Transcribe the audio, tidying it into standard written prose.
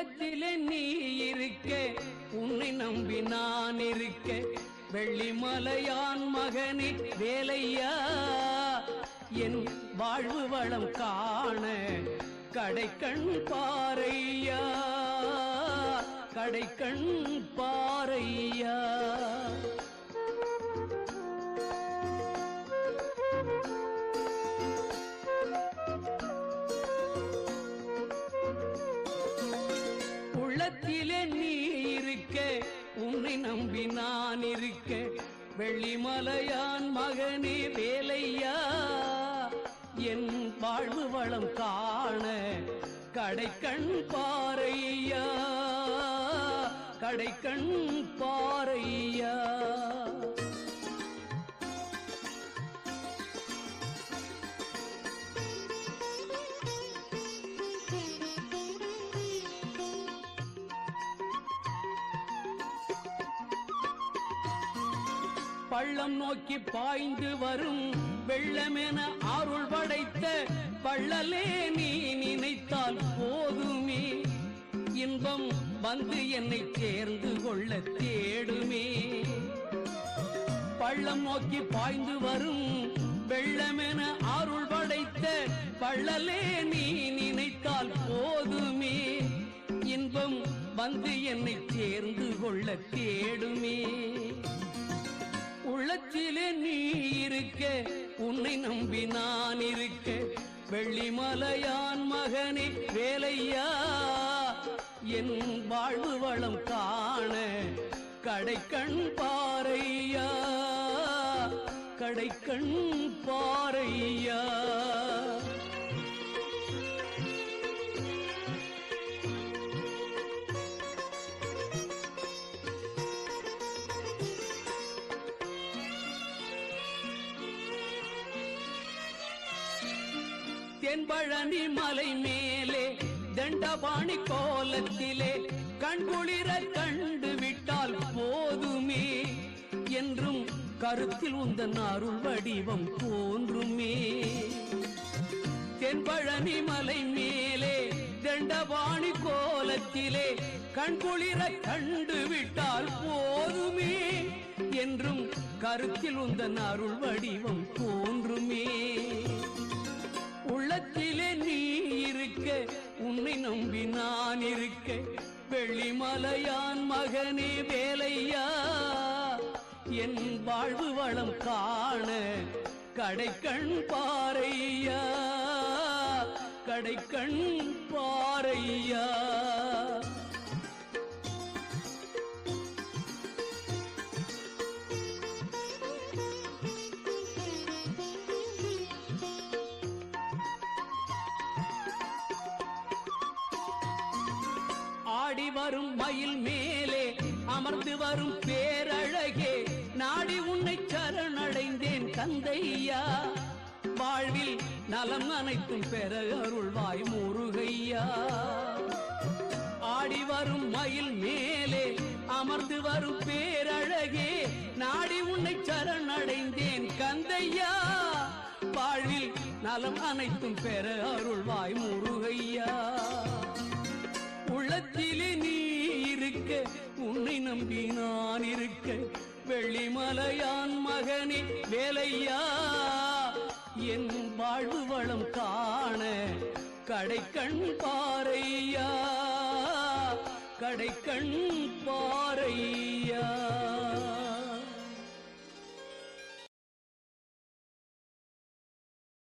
உள்ளத்திலே நீ இருக்க, உன்னை நம்பி நான் இருக்க, வெள்ளிமலையான் மகனே வேலையா, என் வாழ்வு வளம் காண கடைக்கண் பாரையா, கடைக்கண் பாரையா. உள்ளத்திலே நீ இருக்க, உன்னை நம்பி நான் இருக்க, வெள்ளிமலையான் மகனே வேலையா, என் வாழ்வு வளம் காண கடைக்கண் பாரையா, கடைக்கண் பாரையா. பள்ளம் நோக்கி பாய்ந்து வரும் வெள்ளமென அருள் படைத்த பள்ளலே நீ நினைத்தால் போதுமே, இன்பம் வந்து என்னை சேர்ந்து கொள்ள தேடுமே. பள்ளம் நோக்கி பாய்ந்து வரும் வெள்ளமென அருள் படைத்த பள்ளலே நீ நினைத்தால் போதுமே, இன்பம் வந்து என்னை சேர்ந்து கொள்ள தேடுமே. உள்ளத்திலே நீ இருக்க, உன்னை நம்பி நான் இருக்க, வெள்ளிமலையான் மகனே வேலையா, என் வாழ்வு வளம் காண கடைக்கண் பாரையா, கடைக்கண் பாரையா. தென்பழனி மலை மேலே தண்டபாணி கோலத்திலே கண்குளிர கண்டு விட்டால் போதுமே, என்றும் கருத்தில் உந்தன் அருள் வடிவம் தோன்றுமே. தென்பழனி மலை மேலே தண்டபாணி கோலத்திலே கண்குளிர கண்டு விட்டால் போதுமே, என்றும் கருத்தில் உந்தன் அருள் வடிவம் தோன்றுமே. உள்ளத்திலே நீ இருக்க, உன்னை நம்பி நான் இருக்க, வெள்ளிமலையான் மகனே வேலையா, என் வாழ்வு வளம் காண கடைக்கண் பாரையா, கடைக்கண் பாரையா. ஆடி வரும் மயில் மேலே அமர்ந்து வரும் பேரழகே, நாடி உன்னை சரணடைந்தேன் கந்தையா, வாழ்வில் நலம் அனைத்தும் பெற அருள்வாய் முருகையா. ஆடி வரும் மயில் மேலே அமர்ந்து வரும் பேரழகே, நாடி உன்னை சரணடைந்தேன் கந்தையா, வாழ்வில் நலம் அனைத்தும் பெற அருள்வாய் முருகையா. உள்ளத்திலே நீ இருக்க, உன்னை நம்பி நான் இருக்க, வெள்ளிமலையான் மகனே வேலையா, என் வாழ்வு வளம் காண கடைக்கண் பாரையா, கடைக்கண் பாரையா.